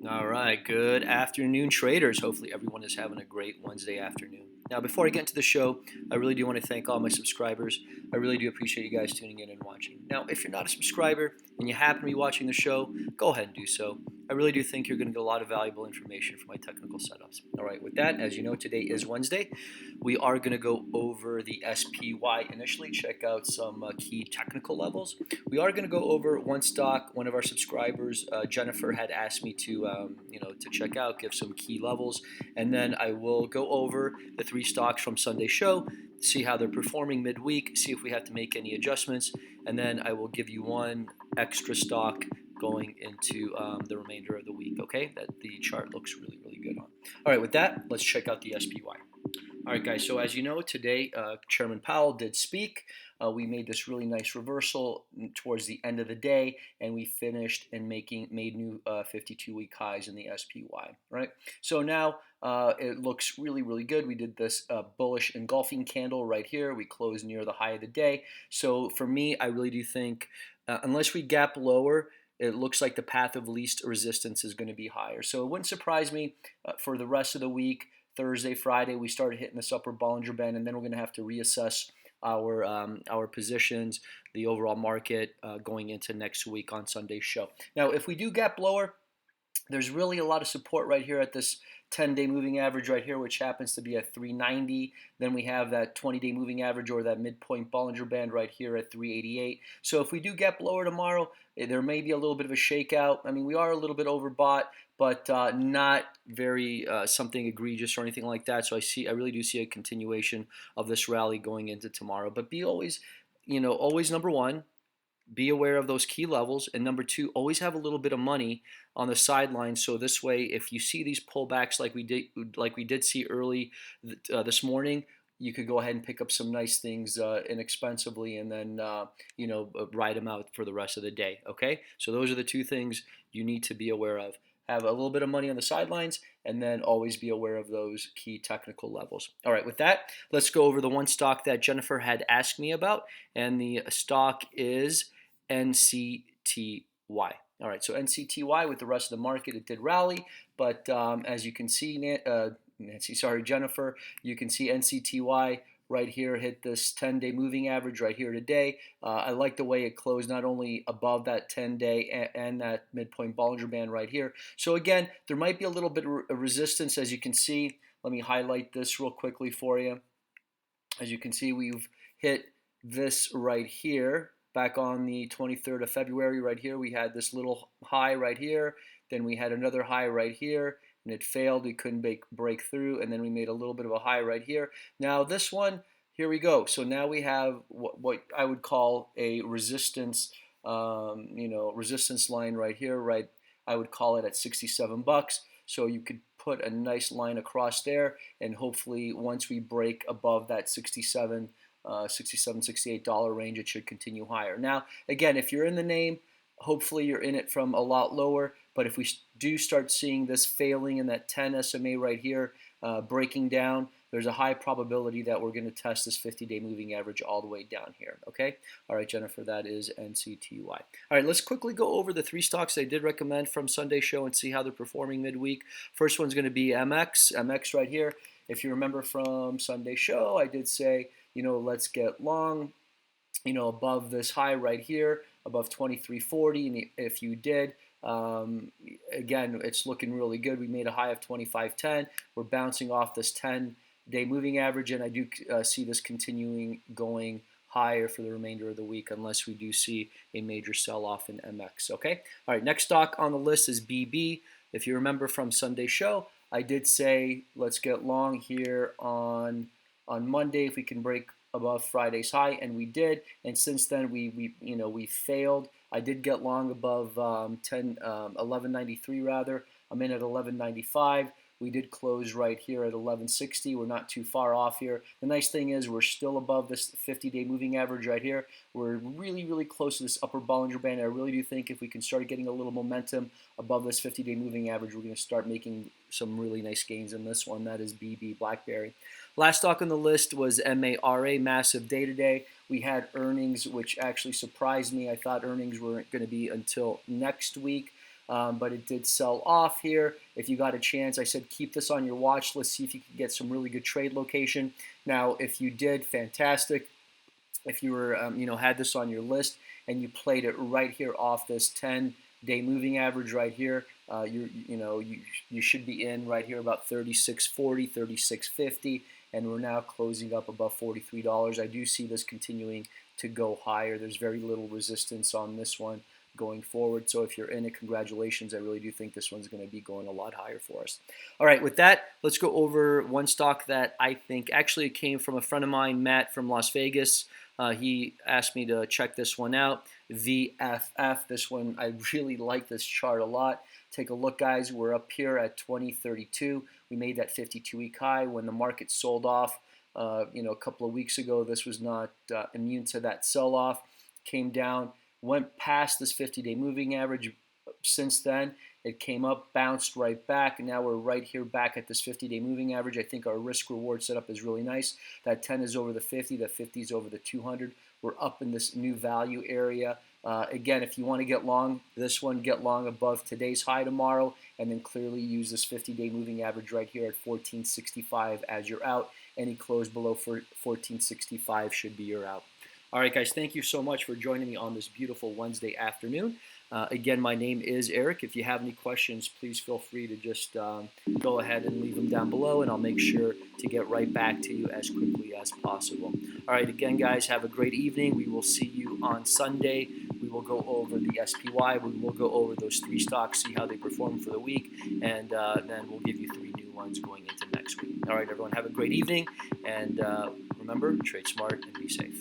All right, good afternoon, traders. Hopefully, everyone is having a great Wednesday afternoon. Now, before I get into the show, I really do want to thank all my subscribers. I really do appreciate you guys tuning in and watching. Now, if you're not a subscriber and you happen to be watching the show, go ahead and do so. I really do think you're going to get a lot of valuable information from my technical setups. All right, with that, as you know, today is Wednesday. We are going to go over the SPY initially, check out some key technical levels. We are going to go over one stock. One of our subscribers, Jennifer, had asked me to check out, give some key levels, and then I will go over the three stocks from Sunday's show, see how they're performing midweek, see if we have to make any adjustments, and then I will give you one extra stock going into the remainder of the week. Okay, that the chart looks really, really good on. All right, with that, let's check out the SPY. All right, guys. So as you know, today Chairman Powell did speak. We made this really nice reversal towards the end of the day, and we finished and made new 52-week highs in the SPY. Right. So now it looks really, really good. We did this bullish engulfing candle right here. We closed near the high of the day. So for me, I really do think unless we gap lower, it looks like the path of least resistance is going to be higher. So it wouldn't surprise me for the rest of the week. Thursday, Friday, we started hitting this upper Bollinger Band, and then we're going to have to reassess our positions, the overall market going into next week on Sunday's show. Now, if we do gap lower, there's really a lot of support right here at this 10-day moving average right here, which happens to be at 390. Then we have that 20-day moving average or that midpoint Bollinger Band right here at 388. So if we do gap lower tomorrow, there may be a little bit of a shakeout. I mean, we are a little bit overbought, but not very something egregious or anything like that. So I really do see a continuation of this rally going into tomorrow. But be always, always number one, be aware of those key levels, and number two, always have a little bit of money on the sidelines, so this way if you see these pullbacks like we did see early this morning, you could go ahead and pick up some nice things inexpensively, and then ride them out for the rest of the day. Okay, so those are the two things you need to be aware of. Have a little bit of money on the sidelines, and then always be aware of those key technical levels. All right, with that, let's go over the one stock that Jennifer had asked me about, and the stock is NCTY. All right, so NCTY, with the rest of the market, it did rally, but as you can see, Jennifer, you can see NCTY right here hit this 10-day moving average right here today. I like the way it closed, not only above that 10-day and that midpoint Bollinger Band right here. So again, there might be a little bit of resistance, as you can see. Let me highlight this real quickly for you. As you can see, we've hit this right here back on the 23rd of February right here. We had this little high right here. Then we had another high right here, and it failed. We couldn't break through, and then we made a little bit of a high right here. Now this one, here we go. So now we have what I would call a resistance, resistance line right here, right? I would call it at 67 bucks. So you could put a nice line across there, and hopefully once we break above that 67, $68 range, it should continue higher. Now, again, if you're in the name, hopefully you're in it from a lot lower, but if we do start seeing this failing in that 10 SMA right here, breaking down, there's a high probability that we're going to test this 50-day moving average all the way down here, okay? All right, Jennifer, that is NCTY. All right, let's quickly go over the three stocks I did recommend from Sunday's show and see how they're performing midweek. First one's going to be MX right here. If you remember from Sunday's show, I did say, let's get long, above this high right here, above 23.40, and if you did, again, it's looking really good. We made a high of 25.10. We're bouncing off this 10-day moving average, and I do see this continuing going higher for the remainder of the week unless we do see a major sell-off in MX, okay? All right, next stock on the list is BB. If you remember from Sunday's show, I did say let's get long here on Monday if we can break above Friday's high, and we did. And since then we failed. I did get long above 1193 rather. I'm in at 1195. We did close right here at 1160. We're not too far off here. The nice thing is we're still above this 50-day moving average right here. We're really, really close to this upper Bollinger Band. I really do think if we can start getting a little momentum above this 50-day moving average, we're going to start making some really nice gains in this one. That is BB BlackBerry. Last stock on the list was MARA, massive day today. We had earnings, which actually surprised me. I thought earnings weren't going to be until next week. but it did sell off here. If you got a chance, I said keep this on your watch list, see if you can get some really good trade location. Now, if you did, fantastic. If you were, had this on your list and you played it right here off this 10-day moving average right here, you should be in right here about 36.40, 36.50, and we're now closing up above $43. I do see this continuing to go higher. There's very little resistance on this one going forward. So if you're in it, congratulations. I really do think this one's going to be going a lot higher for us. All right, with that, let's go over one stock that I think actually came from a friend of mine, Matt from Las Vegas. He asked me to check this one out, VFF. This one, I really like this chart a lot. Take a look, guys. We're up here at 2032. We made that 52-week high when the market sold off. A couple of weeks ago, this was not immune to that sell-off. Came down, went past this 50-day moving average. Since then, it came up, bounced right back, and now we're right here back at this 50-day moving average. I think our risk-reward setup is really nice. That 10 is over the 50, that 50 is over the 200. We're up in this new value area. Again, if you want to get long this one, get long above today's high tomorrow, and then clearly use this 50-day moving average right here at 1465 as your out. Any close below 1465 should be your out. All right, guys, thank you so much for joining me on this beautiful Wednesday afternoon. Again, my name is Eric. If you have any questions, please feel free to just go ahead and leave them down below, and I'll make sure to get right back to you as quickly as possible. All right, again, guys, have a great evening. We will see you on Sunday. We will go over the SPY. We will go over those 3 stocks, see how they perform for the week, and then we'll give you 3 new ones going into next week. All right, everyone, have a great evening, and remember, trade smart and be safe.